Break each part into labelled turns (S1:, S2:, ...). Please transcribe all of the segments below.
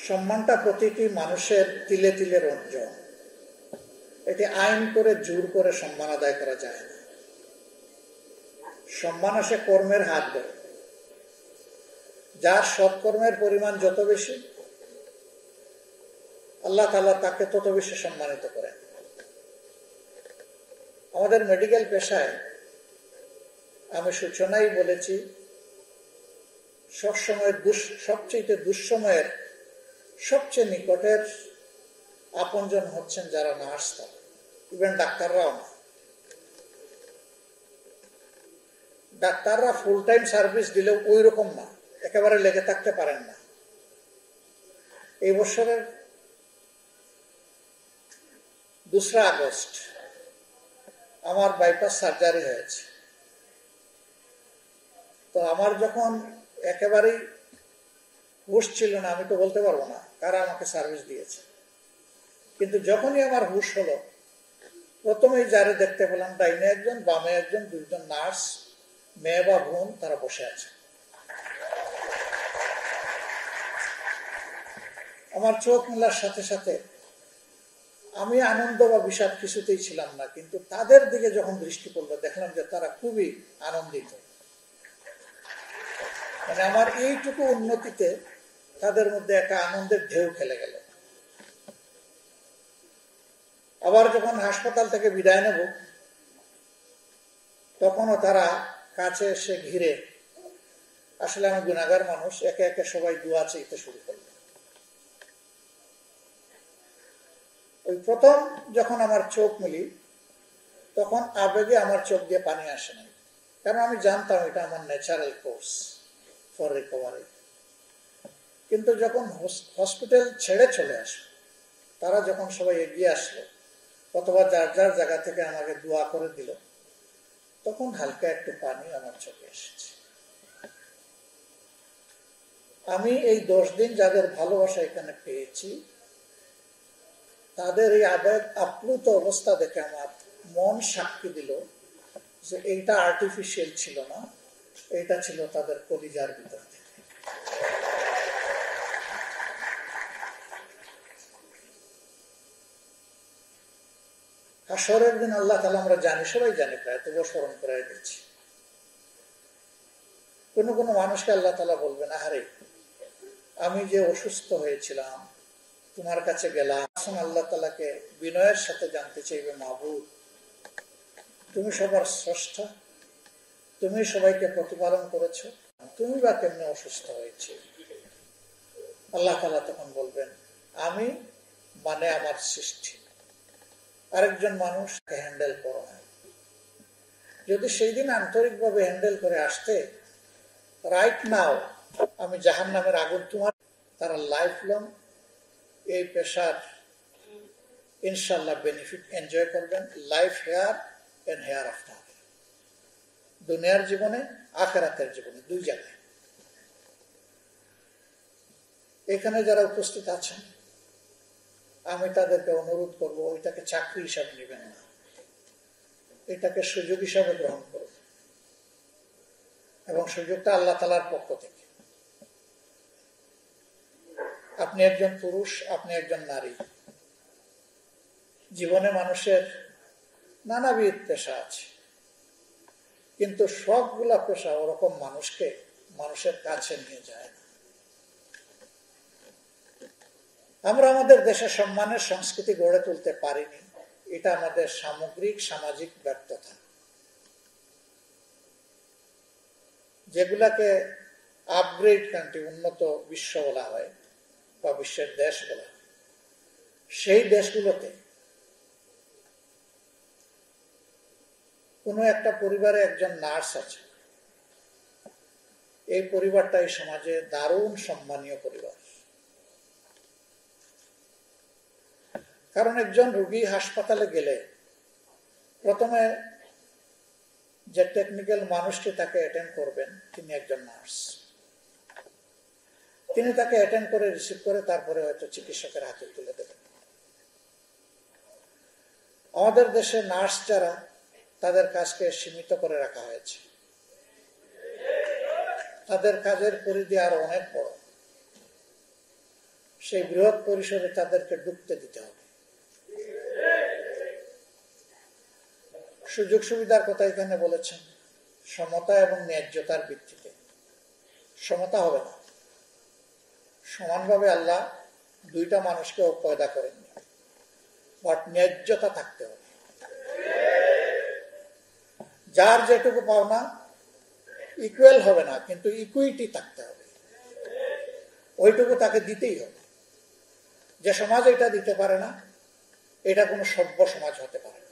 S1: সম্মানটা প্রতিটি মানুষের তিলে তিলে রঞ্জন। এটি আইন করে জোর করে সম্মান আদায় করা যায় না। সম্মান আসে কর্মের হাত ধরে। যার সৎকর্মের পরিমাণ যত বেশি, আল্লাহ তাআলা তাকে তত বেশি সম্মানিত করেন। আমাদের মেডিকেল পেশায় আমি সূচনায় বলেছি, সবসময় সবচেয়ে দুঃসময়ের সবচেয়ে নিকটের আপনজন হচ্ছেন যারা নার্স, তারা ইভেন ডাক্তাররাও না। ডাক্তাররা ফুল টাইম সার্ভিস দিলেও ওই রকম না, একেবারে লেগে থাকতে পারেন না। এই বছরের 2 আগস্ট আমার বাইপাস সার্জারি হয়েছে। তো আমার যখন একেবারেই হুঁশ ছিল না, আমি তো বলতে পারবো না কারা আমাকে সার্ভিস দিয়েছে, কিন্তু যখনই আমার হুঁশ হলো, প্রথমেই যারে দেখতে পেলাম, ডাইনে একজন, বামে একজন, 2 জন নার্স, মেয়ে বা বোন, তারা বসে আছে। আমার চোখ মেলার সাথে সাথে আমি আনন্দ বা বিষাদ কিছুতেই ছিলাম না, কিন্তু তাদের দিকে যখন দৃষ্টি পড়লো, দেখলাম যে তারা খুবই আনন্দিত। মানে আমার এইটুকু উন্নতিতে তাদের মধ্যে একটা আনন্দের ঢেউ খেলে গেল। আবার যখন হাসপাতাল থেকে বিদায় নেব, তখনও তারা কাছে এসে ঘিরে, আসলে আমি গুনাহগার মানুষ, একে একে সবাই দোয়া চাইতে শুরু করল। ওই প্রথম যখন আমার চোখ মিলি, তখন আবেগে আমার চোখ দিয়ে পানি আসে না, কারণ আমি জানতাম এটা আমার ন্যাচারাল কোর্স ফর রিকভারি। কিন্তু যখন হসপিটাল ছেড়ে চলে আসলো, তারা যখন সবাই এগিয়ে আসলো, অথবা যার যার জায়গা থেকে আমাকে দোয়া করে দিল, তখন হালকা একটু পানি আমার চোখে এসেছে। আমি এই 10 দিন যাদের ভালোবাসা এখানে পেয়েছি, তাদের এই আবেগ আপ্লুত অবস্থা দেখে আমার মন সাক্ষী দিল যে এইটা আর্টিফিশিয়াল ছিল না, এটা ছিল তাদের কলিজার ভিতর থেকে। হাসরের দিন আল্লাহ তাআলা, আমরা জানি, সবাই জানি, প্রায় তবুও স্মরণ করাই দিচ্ছি, কোনো কোনো মানুষকে আল্লাহ তাআলা বলবেন, আহারে আমি যে অসুস্থ হয়েছিলাম, তোমার কাছে গেলাম। আল্লাহ তাআলাকে বিনয়ের সাথে জানতে চাইবে, মাবুদ তুমি সবার স্রষ্টা, তুমি সবাইকে প্রতিপালন করেছো, তুমি বা কেমনে অসুস্থ হয়েছে? আল্লাহ তাআলা তখন বলবেন, আমি মানে আমার সৃষ্টি, আরেকজন মানুষকে হ্যান্ডেল করো না। যদি সেই দিন আন্তরিকভাবে হ্যান্ডেল করে আসতে, রাইট নাও আমি জাহান্নামের আগুন তোমার, তারা লাইফ লং এই পেশার ইনশাআল্লাহ বেনিফিট এনজয় করবেন, life here and hereafter, দুনিয়ার জীবনে, আখিরাতের জীবনে, 2 জায়গায়। এখানে যারা উপস্থিত আছেন, আমি তাদেরকে অনুরোধ করবো, এটাকে চাকরি হিসাবে নেবেন না, এটাকে সুযোগ হিসাবে গ্রহণ করুন, এবং সুযোগটা আল্লাহ তাআলার পক্ষ থেকে। আপনি একজন পুরুষ, আপনি একজন নারী, জীবনে মানুষের নানাবিধ পেশা আছে, কিন্তু সবগুলা পেশা ওরকম মানুষকে মানুষের কাছে নিয়ে যায় না। আমরা আমাদের দেশে সম্মানের সংস্কৃতি গড়ে তুলতে পারিনি, এটা আমাদের সামগ্রিক সামাজিক ব্যর্থতা। যেগুলাকে আপগ্রেড কান্ট্রি, উন্নত বিশ্ব বলা হয় বা বিশ্বের দেশ বলা হয়, সেই দেশগুলোতে কোনো একটা পরিবারে একজন নার্স আছে, এই পরিবারটা এই সমাজে দারুণ সম্মানীয় পরিবার। কারণ একজন রোগী হাসপাতালে গেলে প্রথমে যে টেকনিক্যাল মানুষটি তাকে অ্যাটেন্ড করবেন, তিনি একজন নার্স। তিনি তাকে অ্যাটেন্ড করে, রিসিভ করে, তারপরে হয়তো চিকিৎসকের হাতে তুলে দেবেন। আমাদের দেশে নার্স যারা, তাদের কাজকে সীমিত করে রাখা হয়েছে, তাদের কাজের পরিধি আরো অনেক বড়। সেই বৃহৎ পরিসরে তাদেরকে ঢুকতে দিতে হবে। সুযোগ সুবিধার কথা এখানে বলেছেন, সমতা এবং ন্যায্যতার ভিত্তিতে। সমতা হবে না, সমানভাবে আল্লাহ দুইটা মানুষকে পয়দা করেননি, বাট ন্যায্যতা থাকতে হবে। যার যেটুকু পাওনা ইকুয়াল হবে না, কিন্তু ইকুইটি থাকতে হবে, ওইটুকু তাকে দিতেই হবে। যে সমাজ এটা দিতে পারে না, এটা কোনো সভ্য সমাজ হতে পারে না।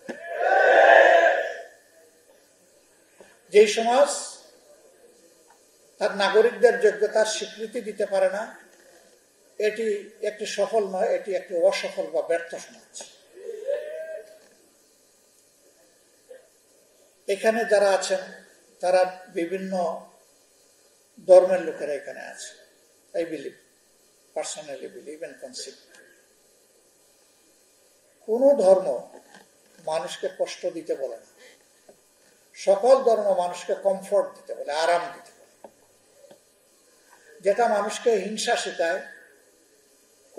S1: যেই সমাজ তার নাগরিকদের যোগ্যতার স্বীকৃতি দিতে পারে না, এটি একটি সফল নয়, এটি একটি অসফল বা ব্যর্থ সমাজ। এখানে যারা আছেন তারা বিভিন্ন ধর্মের লোকেরা এখানে আছে। I believe, personally believe and conceive, কোন ধর্ম মানুষকে কষ্ট দিতে বলে না, সকল ধর্ম মানুষকে কমফোর্ট দিতে বলে, আরাম দিতে বলে। যেটা মানুষকে হিংসা শেখায়,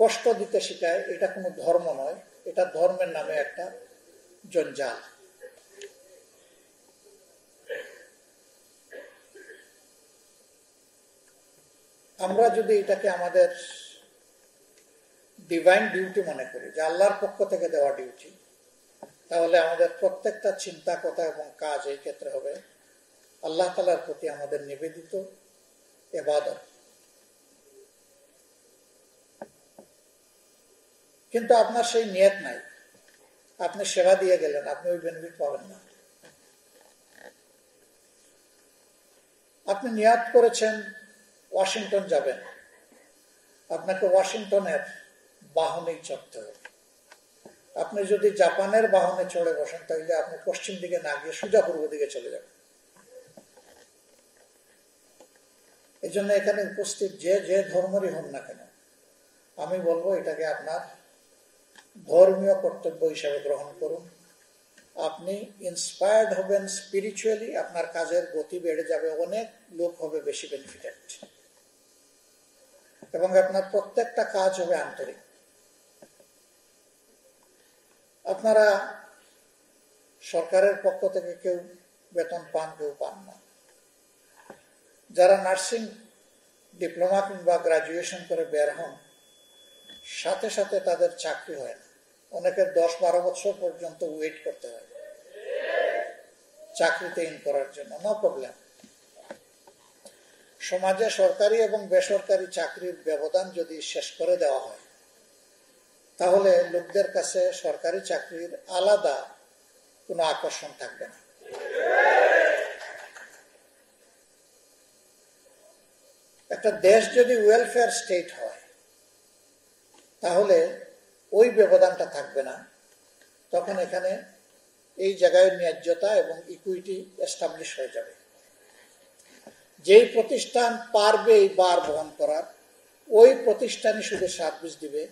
S1: কষ্ট দিতে শেখায়, এটা কোনো ধর্ম নয়, এটা ধর্মের নামে একটা জঞ্জাল। আমরা যদি এটাকে আমাদের ডিভাইন ডিউটি মনে করি, যে আল্লাহর পক্ষ থেকে দেওয়া ডিউটি, তাহলে আমাদের প্রত্যেকটা চিন্তা, কথা এবং কাজ এই ক্ষেত্রে হবে আল্লাহ তাআলার প্রতি আমাদের নিবেদিত ইবাদত। কিন্তু আপনার সেই নিয়ত নাই, আপনি সেবা দিয়ে গেলেন, আপনি ওই বেনিফিট পাবেন না। আপনি নিয়ত করেছেন ওয়াশিংটন যাবেন, আপনাকে ওয়াশিংটনের বাহনেই চড়তে হবে। আপনি যদি জাপানের বাহনে চড়ে বসেন, তাহলে আপনি পশ্চিম দিকে না গিয়ে সোজা পূর্ব দিকে চলে যাবেন। এই জন্য এখানে উপস্থিত যে ধর্মেরই হন না কেন, আমি বলবো এটাকে আপনার ধর্মীয় কর্তব্য হিসাবে গ্রহণ করুন। আপনি ইন্সপায়ার্ড হবেন স্পিরিচুয়ালি, আপনার কাজের গতি বেড়ে যাবে, অনেক লোক হবে বেশি বেনিফিটেড, এবং আপনার প্রত্যেকটা কাজ হবে আন্তরিক। আপনারা সরকারের পক্ষ থেকে কেউ বেতন পান, কেউ পান না। যারা নার্সিং ডিপ্লোমা কিংবা গ্রাজুয়েশন করে বের হন, সাথে সাথে তাদের চাকরি হয় না, অনেকের 10-12 বছর পর্যন্ত ওয়েট করতে হয় চাকরিতে ইন করার জন্য। No problem. সমাজে সরকারি এবং বেসরকারি চাকরির ব্যবধান যদি শেষ করে দেওয়া হয়, তাহলে লোকদের কাছে সরকারি চাকরির আলাদা কোনো আকর্ষণ থাকবে না। একটা দেশ যদি ওয়েলফেয়ার স্টেট হয়, তাহলে ওই ব্যবধানটা থাকবে না। তখন এখানে এই জায়গায় ন্যায্যতা এবং ইকুইটি এস্টাবলিশ হয়ে যাবে। যেই প্রতিষ্ঠান পারবে এই বার বহন করার, ওই প্রতিষ্ঠানই শুধু সার্ভিস দিবে।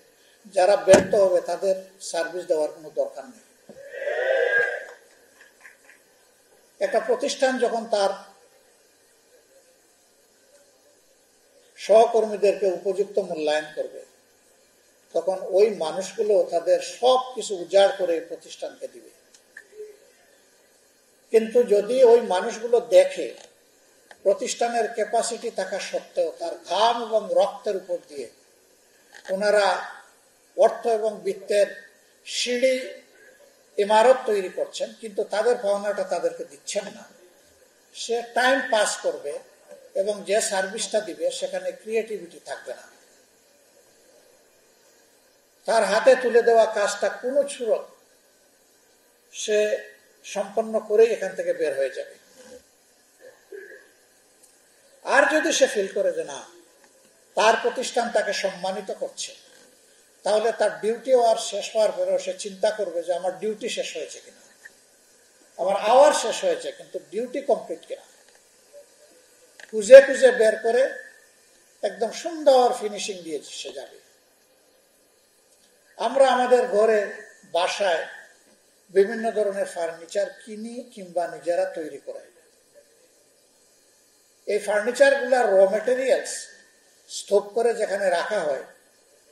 S1: যারা ব্যর্থ হবে তাদের সার্ভিস দেওয়ার কোনো দরকার নেই। একটা প্রতিষ্ঠান যখন তার সহকর্মীদেরকে উপযুক্ত মূল্যায়ন করবে, তখন ওই মানুষগুলো তাদের সব কিছু উজাড় করে প্রতিষ্ঠানকে দিবে। কিন্তু যদি ওই মানুষগুলো দেখে প্রতিষ্ঠানের ক্যাপাসিটি থাকা সত্ত্বেও তার ঘাম এবং রক্তের উপর দিয়ে ওনারা অর্থ এবং বিত্তের সিঁড়ি ইমারত তৈরি করছেন, কিন্তু তাদের পাওনাটা তাদেরকে দিচ্ছেন না, সে টাইম পাস করবে এবং যে সার্ভিসটা দিবে সেখানে ক্রিয়েটিভিটি থাকবে না। তার হাতে তুলে দেওয়া কাজটা কোনো ছুড়ো সে সম্পন্ন করেই এখান থেকে বের হয়ে যাবে। আর যদি সে ফিল করে যে না, তার প্রতিষ্ঠান তাকে সম্মানিত করছে, তাহলে তার ডিউটি আর শেষ হওয়ার পরেও সে চিন্তা করবে যে আমার ডিউটি শেষ হয়েছে কিনা, আমার আওয়ার শেষ হয়েছে কিন্তু ডিউটি কমপ্লিট কিনা। খুঁজে খুঁজে বের করে একদম সুন্দর ফিনিশিং দিয়ে সে যাবে। আমরা আমাদের ঘরে, বাসায় বিভিন্ন ধরনের ফার্নিচার কিনি কিংবা নিজেরা তৈরি করাই। এই ফার্নিচার গুলার র মেটেরিয়ালস স্তূপ করে যেখানে রাখা হয়,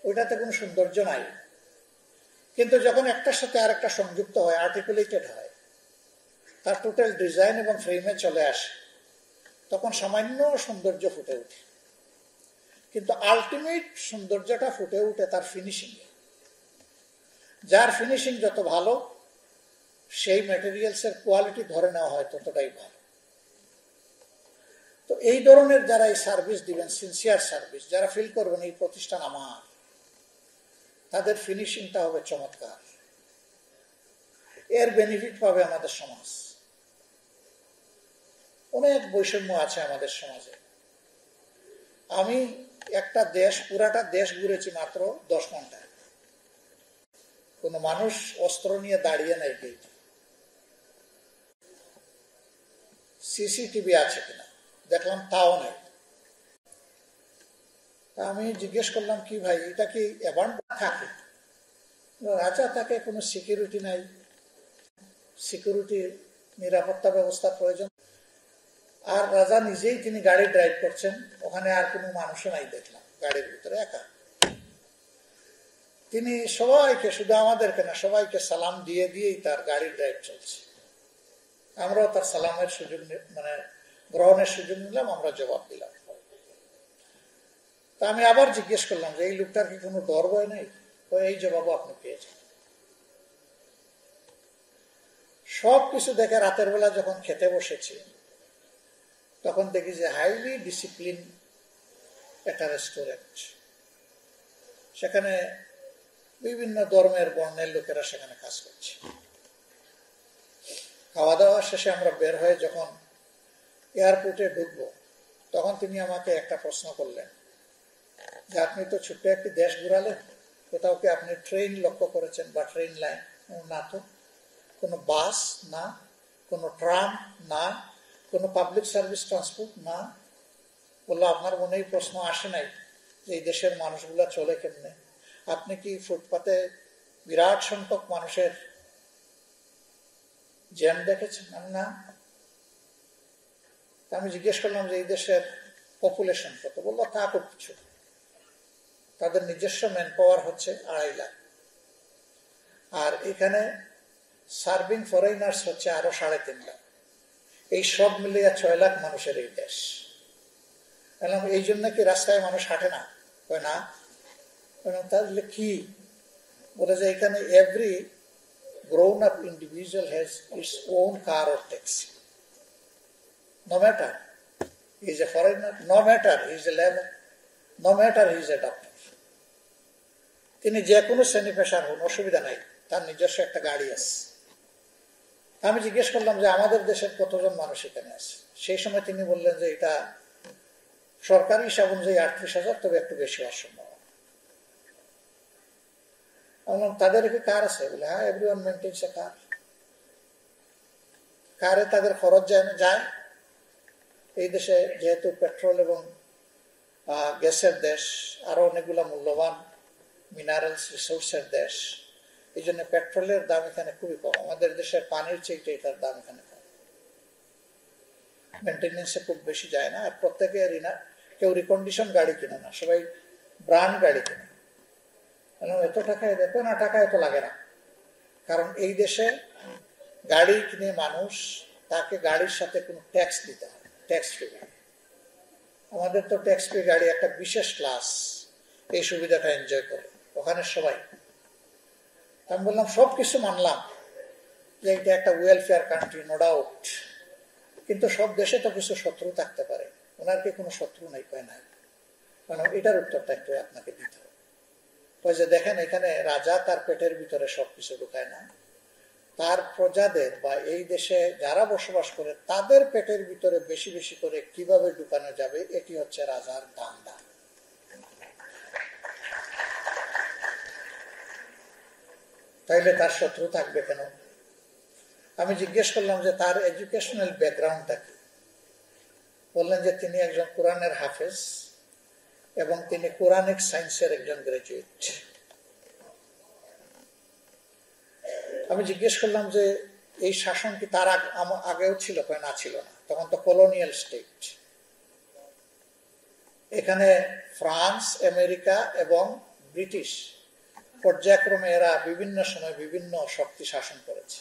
S1: ওইটাতে কোনো সৌন্দর্য নাই। কিন্তু যখন একটার সাথে আরেকটা সংযুক্ত হয়, আর্টিকুলেটেড হয়, তার টোটাল ডিজাইন এবং ফ্রেমে চলে আসে, তখন সামান্য সৌন্দর্য ফুটে ওঠে। কিন্তু আলটিমেট সৌন্দর্যটা ফুটে ওঠে তার ফিনিশিংয়ে। যার ফিনিশিং যত ভালো, সেই ম্যাটেরিয়ালসের কোয়ালিটি ধরে নেওয়া হয় ততটাই ভালো। তো এই ধরনের যারা এই সার্ভিস দিবেন, সিনসিয়ার সার্ভিস, যারা ফিল করবেন এই প্রতিষ্ঠান আমার, তাদের ফিনিশিংটা হবে চমৎকার। এর বেনিফিট পাবে আমাদের সমাজ। অনেক বৈষম্য আছে আমাদের সমাজে। আমি একটা দেশ, পুরাটা দেশ ঘুরেছি মাত্র 10 ঘন্টায়। কোনো মানুষ অস্ত্র নিয়ে দাঁড়িয়ে নাই গেট। সিসিটিভি আছে কিনা দেখলাম, তাও নাই। আমি জিজ্ঞেস করলাম, কি ভাই, এটা কি অ্যাবান্ড থাকে? রাজা থাকে, কোনো সিকিউরিটি নাই, সিকিউরিটি নিরাপত্তা ব্যবস্থার প্রয়োজন। আর রাজা নিজেই, তিনি গাড়ি ড্রাইভ করছেন, ওখানে আর কোনো মানুষও নাই দেখলাম, গাড়ির ভিতরে একা। তিনি সবাইকে, শুধু আমাদেরকে না, সবাইকে সালাম দিয়ে দিয়েই তার গাড়ি ড্রাইভ চলছে। আমরাও তার সালামের সুযোগ, মানে গ্রহণের সুযোগ নিলাম, আমরা জবাব দিলাম। তা আমি আবার জিজ্ঞেস করলাম যে এই লোকটার কি কোনো ডর ভয় নেই? এই জবাবও আপনি পেয়েছেন। সব কিছু দেখে রাতের বেলা যখন খেতে বসেছি, তখন দেখি যে হাইলি ডিসিপ্লিন একটা রেস্টুরেন্ট। সেখানে বিভিন্ন ধর্মের বর্ণের লোকেরা সেখানে কাজ করছে। খাওয়া দাওয়া শেষে আমরা বের হয়ে যখন এয়ারপোর্টে ঢুকবো, তখন তিনি আমাকে একটা প্রশ্ন করলেন যে আপনি তো ছোট্ট একটি দেশ ঘুরালেন, কোথাও কি আপনি ট্রেন লক্ষ্য করেছেন বা ট্রেন লাইন? না তো। কোনো বাস না, কোনো ট্রাম না, কোনো পাবলিক সার্ভিস ট্রান্সপোর্ট না। বললো, আপনার মনে এই প্রশ্ন আসে নাই যে এই দেশের মানুষগুলা চলে কেমনে? আপনি কি ফুটপাতে বিরাট সংখ্যক মানুষের জ্যাম দেখেছেন? না। আমি জিজ্ঞেস করলাম যে এই দেশের পপুলেশন কত? বললো, তা খুব কিছু। তাদের নিজস্ব ম্যান পাওয়ার হচ্ছে 2.5 লাখ, আর এখানে সার্ভিং ফরেনার্স হচ্ছে আরো 3.5 লাখ। এই সব মিলিয়ে 6 লাখ মানুষের এই দেশ। এই জন্য কি রাস্তায় মানুষ হাঁটে না? না। তাহলে কি? বলে যে এখানে every grown up individual has its own car or taxi. No matter he is a foreigner, no matter he is a labor, no matter he is a doctor. তিনি যে কোনো শ্রেণী পেশার হন, অসুবিধা নাই, তার নিজস্ব একটা গাড়ি আছে। আমি জিজ্ঞেস করলাম যে আমাদের দেশের কতজন মানুষ এখানে আছে? সেই সময় তিনি বললেন যে এটা সরকারি হিসাব অনুযায়ী 38,000, তবে একটু বেশি হওয়ার সম্ভব। তাদের কি কার আছে? বলে হ্যাঁ, এভরিওয়ান মেইনটেইনস এ কার। কারে তাদের খরচ যায় না? যায়। এই দেশে যেহেতু পেট্রোল এবং গ্যাসের দেশ, আরো অনেকগুলা মূল্যবান মিনারেলস রিসোর্সের দেশ, এই জন্য পেট্রোলের দাম এখানে খুবই কম। আমাদের দেশের পানির চেয়ে এটার দাম এখানে কম। মেনটেনেন্সে খুব বেশি যায় না। আর প্রত্যেকে কেউ রিকন্ডিশন গাড়ি কিনে না, সবাই ব্র্যান্ড গাড়ি কিনে। এত টাকায় দেখো না, টাকা এত লাগে না। কারণ এই দেশে গাড়ি কিনে মানুষ, তাকে গাড়ির সাথে কোনো ট্যাক্স দিতে হয়, ট্যাক্স ফ্রি গাড়ি। আমাদের তো ট্যাক্স ফ্রি গাড়ি একটা বিশেষ ক্লাস এই সুবিধাটা এনজয় করে ওখানে সবাই। আমি বললাম সবকিছু মানলাম যে এটা একটা ওয়েলফেয়ার কান্ট্রি, নো ডাউট, কিন্তু সব দেশে তো কিছু শত্রু থাকতে পারে। ওনার কি কোনো শত্রু নেই? কয় নাই। কারণ এটার উত্তরটা একটু আপনাকে দিতে হবে। ওই যে দেখেন, এখানে রাজা তার পেটের ভিতরে সবকিছু ঢুকায় না, তার প্রজাদের বা এই দেশে যারা বসবাস করে তাদের পেটের ভিতরে বেশি বেশি করে কিভাবে ঢুকানো যাবে, এটি হচ্ছে রাজার ধান্দা। তাইলে তার শত্রু থাকবে কেন? আমি জিজ্ঞেস করলাম যে তার এডুকেশনাল ব্যাকগ্রাউন্ডটা কি। বললেন যে তিনি একজন কোরআনের হাফেজ এবং তিনি কোরআনিক সায়েন্সের একজন গ্রাজুয়েট। আমি জিজ্ঞেস করলাম যে এই শাসন কি তার আগেও ছিল? না, ছিল না, তখন তো কলোনিয়াল স্টেট। এখানে ফ্রান্স, আমেরিকা এবং ব্রিটিশ পর্যায়ক্রমে এরা বিভিন্ন সময় বিভিন্ন শক্তি শাসন করেছে,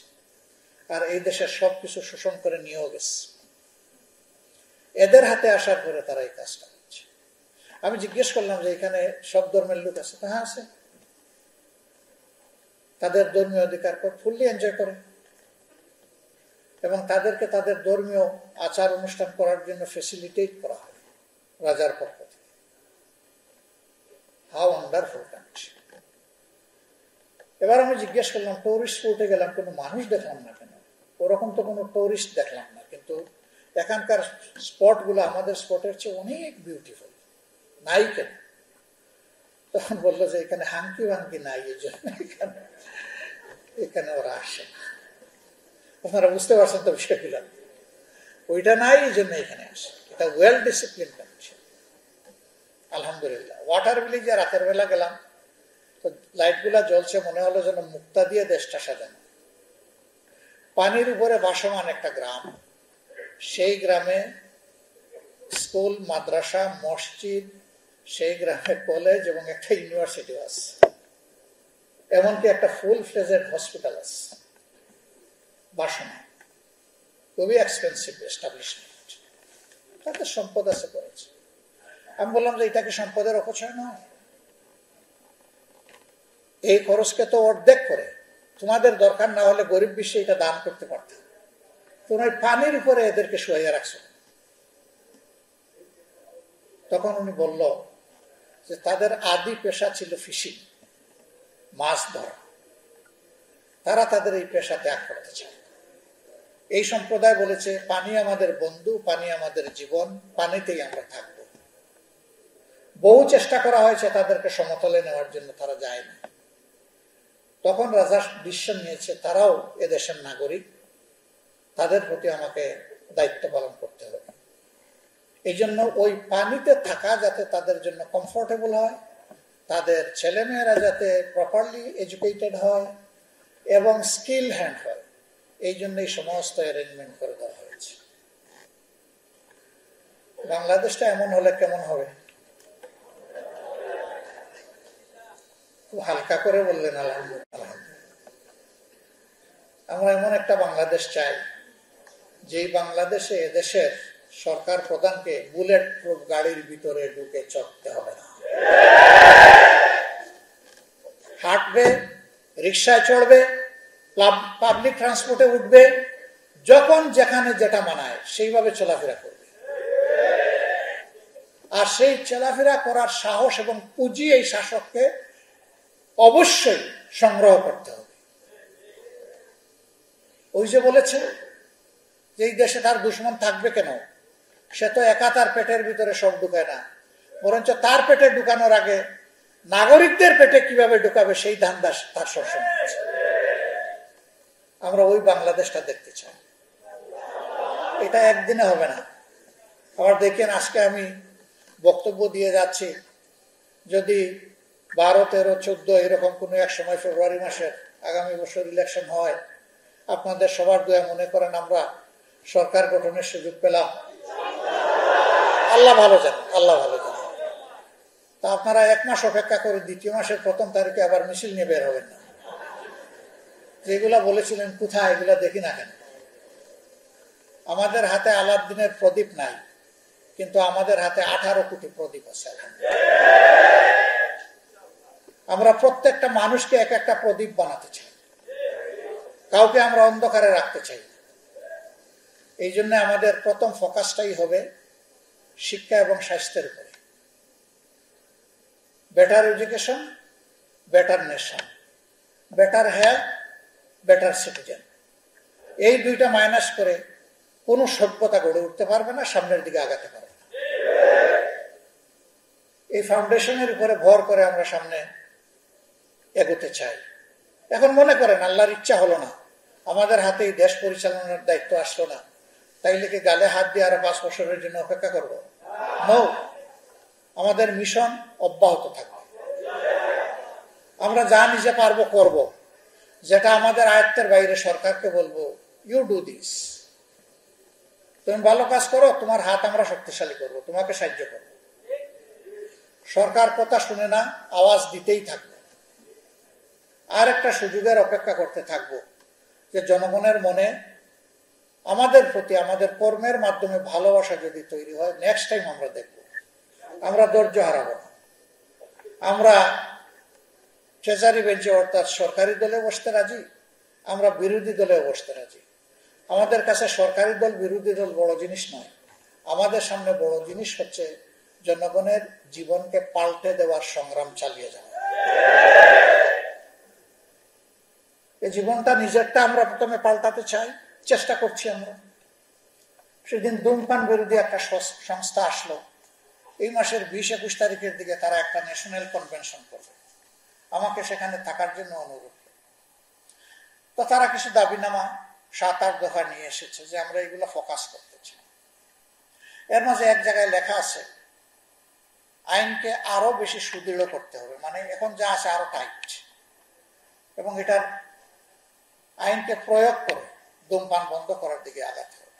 S1: আর এই দেশের সবকিছু শোষণ করে নিয়েও গেছে। এদের হাতে আসার পরে তারা এই কাজটা করছে। আমি জিজ্ঞেস করলাম যে এখানে সব ধর্মের লোক আছে? হ্যাঁ আছে। তাদের ধর্মীয় অধিকার ফুললি এনজয় করে এবং তাদেরকে তাদের ধর্মীয় আচার অনুষ্ঠান করার জন্য ফেসিলিটেট করা হয় রাজার পক্ষ থেকে। How wonderful country. এবার আমি জিজ্ঞেস করলাম, টুরিস্ট স্পটে গেলাম, কোনো মানুষ দেখলাম না কেন? ওরকম তো কোনো টুরিস্ট দেখলাম না, কিন্তু এখানকার স্পট গুলো আমাদের স্পটের চেয়ে অনেক বিউটিফুল, নাই কেন? তখন বললো যে এখানে হাঙ্কি ভাঙ্কি নাই, এই জন্য এখানে ওরা আসে না। আপনারা বুঝতে পারছেন তো বিষয়গুলো? ওইটা নাই, এই জন্য এখানে আসে। এটা ওয়েল ডিসিপ্লিন কান্ট্রি আলহামদুলিল্লাহ। ওয়াটার ভিলেজে রাতের বেলা গেলাম, তো লাইট গুলা জ্বলছে, মনে হলো যেন মুক্তা দিয়ে দেশটা সাজানো। পানির উপরে ভাসমান একটা গ্রাম, সেই গ্রামে স্কুল, মাদ্রাসা, মসজিদ, সেই গ্রামে কলেজ এবং একটা ইউনিভার্সিটি আছে, এমনকি একটা ফুল ফ্লেজেড হসপিটাল আছে বাসনা। খুবই এক্সপেন্সিভ এস্টাবলিশমেন্ট, তাদের সম্পদ আছে করেছে। আমি বললাম যে এটা কি সম্পদের অপচয় নয়? এই খরচকে তো অর্ধেক করে তোমাদের দরকার না হলে গরিব বিশ্বে এটা দান করতে পারত। তোমরা পানির উপরে এদেরকে শুয়াইয়া রাখছো। তখন উনি বলল যে তাদের আদি পেশা ছিল ফিশিং, মাছ ধরা। তারা তাদের এই পেশা ত্যাগ করতে চায়। এই সম্প্রদায় বলেছে পানি আমাদের বন্ধু, পানি আমাদের জীবন, পানিতেই আমরা থাকব। বহু চেষ্টা করা হয়েছে তাদেরকে সমতলে নেওয়ার জন্য, তারা যায় না। তখন রাজা ডিসিশন নিয়েছে তারাও এদেশের নাগরিক, তাদের প্রতি আমাকে দায়িত্ব পালন করতে হবে। এই জন্য ওই পানিতে থাকা যাতে তাদের জন্য কমফোর্টেবল হয়, তাদের ছেলেমেয়েরা যাতে প্রপারলি এডুকেটেড হয় এবং স্কিল হ্যান্ড হয়, এই জন্য এই সমস্ত অ্যারেঞ্জমেন্ট করে দেওয়া হয়েছে। বাংলাদেশটা এমন হলে কেমন হবে? খুব হালকা করে বললেন আলহামদুলিল্লাহ। আমরা এমন একটা বাংলাদেশ চাই, যেই বাংলাদেশে এদেশের সরকার প্রধানকে বুলেট প্রুফ গাড়ির ভিতরে ঢুকে চড়তে হবে না। হাঁটবে, রিক্সায় চড়বে, পাবলিক ট্রান্সপোর্টে উঠবে, যখন যেখানে যেটা মানায় সেইভাবে চলাফেরা করবে। আর সেই চলাফেরা করার সাহস এবং পুঁজি এই শাসককে অবশ্যই সংগ্রহ করতে হবে। ওই যে বলেছে যে এই দেশে তার দুশ্মন থাকবে কেন? সে তো একা তার পেটের ভিতরে সব ঢুকায় না, বরঞ্চ তার পেটে ঢুকানোর আগে নাগরিকদের পেটে কিভাবে ঢুকাবে সেই ধান্দা তার সবসময় আছে। আমরা ওই বাংলাদেশটা দেখতে চাই। এটা একদিনে হবে না। আবার দেখেন, আজকে আমি বক্তব্য দিয়ে যাচ্ছি, যদি 12, 13, 14 এরকম কোনো এক সময় ফেব্রুয়ারি মাসের আগামী বছর ইলেকশন হয়, আপনাদের সবার দয়া মনে করেন আমরা সরকার গঠনের সুযোগ পেলাম, আল্লাহ ভালো জানেন, আল্লাহ ভালো জানেন। তা আপনারা 1 মাস অপেক্ষা করে 2য় মাসের 1ম তারিখে আবার মিছিল নিয়ে বের হবেন না। যেগুলা বলেছিলেন কোথায়, এগুলা দেখি না কেন? আমাদের হাতে আলাদিনের প্রদীপ নাই, কিন্তু আমাদের হাতে 18 কোটি প্রদীপ আছে। আমরা প্রত্যেকটা মানুষকে এক একটা প্রদীপ বানাতে চাই, কাউকে আমরা অন্ধকারে রাখতে চাই। এই জন্য আমাদের প্রথম ফোকাসটাই হবে শিক্ষা এবং স্বাস্থ্যের উপরে। Better education, better nation, better health, better citizen. এই দুইটা মাইনাস করে কোনো সভ্যতা গড়ে উঠতে পারবে না, সামনের দিকে আগাতে পারবে না। এই ফাউন্ডেশনের উপরে ভর করে আমরা সামনে এগোতে চাই। এখন মনে করেন আল্লাহর ইচ্ছা হলো না, আমাদের হাতে এই দেশ পরিচালনার দায়িত্ব আসলো না, তাইলে কি গালে হাত দিয়ে আরো 5 বছরের জন্য অপেক্ষা করবো? নো, আমাদের মিশন অব্যাহত থাকবে। আমরা যা নিজে পারবো করব, যেটা আমাদের আয়ত্তের বাইরে সরকারকে বলবো ইউ ডু দিস, তুমি ভালো কাজ করো, তোমার হাত আমরা শক্তিশালী করবো, তোমাকে সাহায্য করবো। সরকার কথা শুনে না, আওয়াজ দিতেই থাকবো। আর একটা সুযোগের অপেক্ষা করতে থাকবো যে জনগণের মনে আমাদের প্রতি আমাদের কর্মের মাধ্যমে ভালোবাসা যদি তৈরি হয়, নেক্সট টাইম আমরা দেখব। আমরা ধৈর্য হারাবো না। আমরা ট্রেজারি বেঞ্চে অর্থাৎ সরকারি দলে বসতে রাজি, আমরা বিরোধী দলে বসতে রাজি। আমাদের কাছে সরকারি দল বিরোধী দল বড় জিনিস নয়। আমাদের সামনে বড় জিনিস হচ্ছে জনগণের জীবনকে পাল্টে দেওয়ার সংগ্রাম চালিয়ে যাওয়া। এই জীবনটা নিজেরটা আমরা প্রথমে পাল্টাতে চাই, চেষ্টা করছি আমরা। সেদিন ধূমপান বিরোধী একটা সংস্থা আসলো, এই মাসের 20-21 তারিখের দিকে তারা একটা ন্যাশনাল কনভেনশন করবে, আমাকে সেখানে থাকার জন্য অনুরোধ। তো তারা কিছু দাবিনামা 7-8 দফা নিয়ে এসেছে যে আমরা এগুলো ফোকাস করতে চাই। এর মাঝে এক জায়গায় লেখা আছে আইনকে আরো বেশি সুদৃঢ় করতে হবে, মানে এখন যা আছে আরো টাইট, এবং এটার আইনকে প্রয়োগ করে ধূমপান বন্ধ করার দিকে আগাতে হবে।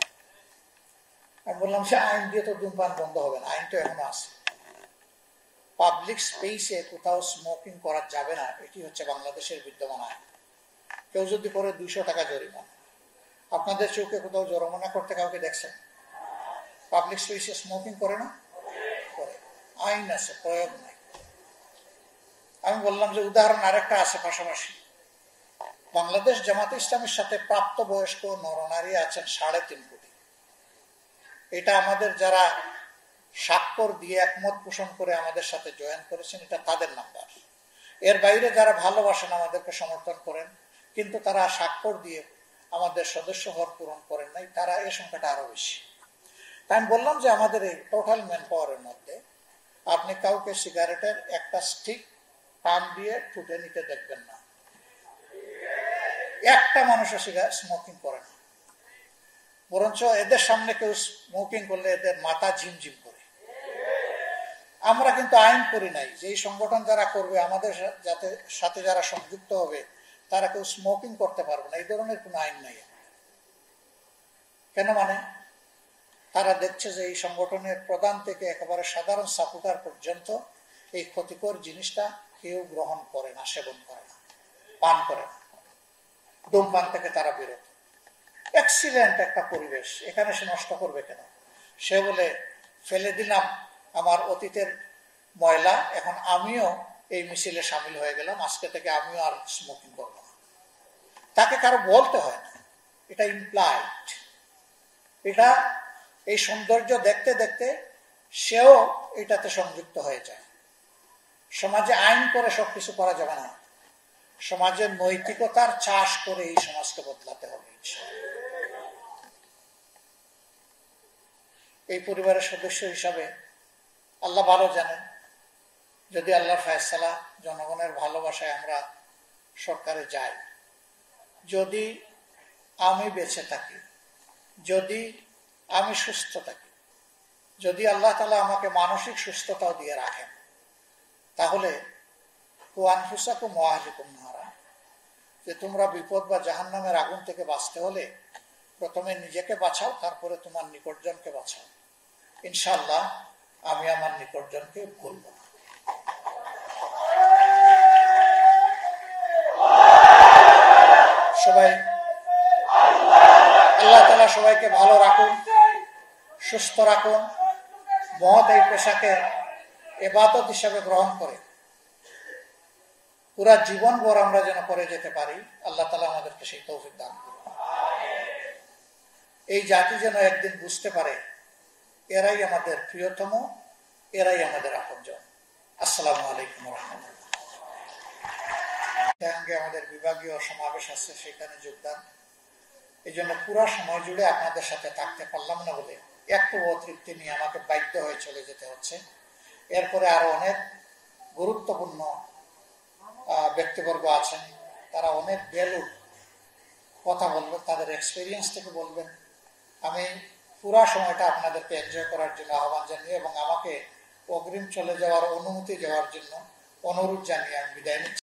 S1: আমি বললাম সে আইন দিয়ে তো ধূমপান বন্ধ হবে না, আইন তো এখনো আছে। পাবলিক স্পেসে কোথাও স্মোকিং করা যাবে না, এটি হচ্ছে বাংলাদেশের বিদ্যমান আইন। কেউ যদি করে 200 টাকা জরিমানা। আপনাদের চোখে কোথাও জরিমানা করতে কাউকে দেখছেন? পাবলিক স্পেসে স্মোকিং করে না? করে। আইন আছে, প্রয়োগ নাই। আমি বললাম যে উদাহরণ আরেকটা আছে পাশাপাশি। বাংলাদেশ জামাতে ইসলামের সাথে প্রাপ্তবয়স্ক নরনারী আছেন 3.5 কোটি। এটা আমাদের যারা স্বাক্ষর দিয়ে একমত পোষণ করে আমাদের সাথে জয়েন করেছেন, এটা তাদের নাম্বার। এর বাইরে যারা ভালোবাসেন, আমাদেরকে সমর্থন করেন, কিন্তু তারা স্বাক্ষর দিয়ে আমাদের সদস্য হওয়ার পূরণ করেন নাই, তারা এই সংখ্যাটা আরো বেশি। তাই আমি বললাম যে আমাদের এই টোটাল ম্যান পাওয়ারের মধ্যে আপনি কাউকে সিগারেটের একটা স্টিক টান দিয়ে ঠুটে নিতে দেখবেন না। একটা মানুষও সিগারেট স্মোকিং করে না, বরঞ্চ এদের সামনে কেউ স্মোকিং করলে এদের মাথা ঝিমঝিম করে। আমরা কিন্তু আইন করি নাই যে এই সংগঠন যারা করবে, আমাদের সাথে যারা সংযুক্ত হবে, তারা কেউ স্মোকিং করতে পারবে না, এই ধরনের কোনো আইন নাই। কেন? মানে তারা দেখছে যে এই সংগঠনের প্রধান থেকে একেবারে সাধারণ সাপোর্টার পর্যন্ত এই ক্ষতিকর জিনিসটা কেউ গ্রহণ করে না, সেবন করে না, পান করে না। ধূমপান থেকে তারা বিরত। এক্সিলেন্ট একটা পরিবেশ, এখানে সে নষ্ট করবে কেন? সে বলে ফেলে দিলাম আমার অতীতের ময়লা, এখন আমিও এই মিছিলে সামিল হয়ে গেলাম, আজকে থেকে আমিও আর স্মোকিং করবো না। তাকে কারো বলতে হয় না, এটা ইমপ্লাইড। এটা এই সৌন্দর্য দেখতে দেখতে সেও এটাতে সংযুক্ত হয়ে যায়। সমাজে আইন করে সবকিছু করা যাবে না, সমাজের নৈতিকতার চাষ করে এই সমাজকে বদলাতে হবে। এই পরিবারের সদস্য হিসাবে আল্লাহ ভালো জানেন, যদি আল্লাহর ফয়সালা, জনগণের ভালোবাসায় আমরা সরকারে যাই, যদি আমি বেঁচে থাকি, যদি আমি সুস্থ থাকি, যদি আল্লাহ তাআলা আমাকে মানসিক সুস্থতাও দিয়ে রাখেন, তাহলে যে তোমরা বিপদ বা জাহান্নামের আগুন থেকে বাঁচতে হলে প্রথমে নিজেকে বাঁচাও, তারপরে তোমার নিকটজনকে বাঁচাও। ইনশাআল্লাহ আমি আমার নিকটজনকে ভুলব না। সবাই আল্লাহ তাআলা সবাইকে ভালো রাখুন, সুস্থ রাখুন, মহৎ এই পেশাকে ইবাদত হিসাবে গ্রহণ করে পুরা জীবন ভর আমরা যেন করে যেতে পারি। আল্লাহ তাআলা আমাদেরকে সেই তৌফিক দান করুন। এই জাতি যেন একদিন বুঝতে পারে এরাই আমাদের প্রিয়তম, এরাই আমাদের আপনজন। আসসালামু আলাইকুম ওয়া রাহমাতুল্লাহ। আমাদের বিভাগীয় সমাবেশ আছে, সেখানে যোগদান। এই জন্য পুরা সময় জুড়ে আপনাদের সাথে থাকতে পারলাম না বলে একটু অতৃপ্তি নিয়ে আমাকে বাধ্য হয়ে চলে যেতে হচ্ছে। এরপরে আরো অনেক গুরুত্বপূর্ণ ব্যক্তিবর্গ আছেন, তারা অনেক ভ্যালু কথা বলবেন, তাদের এক্সপিরিয়েন্স থেকে বলবেন। আমি পুরা সময়টা আপনাদেরকে এনজয় করার জন্য আহ্বান জানিয়ে এবং আমাকে অগ্রিম চলে যাওয়ার অনুমতি দেওয়ার জন্য অনুরোধ জানিয়ে আমি বিদায় নিচ্ছি।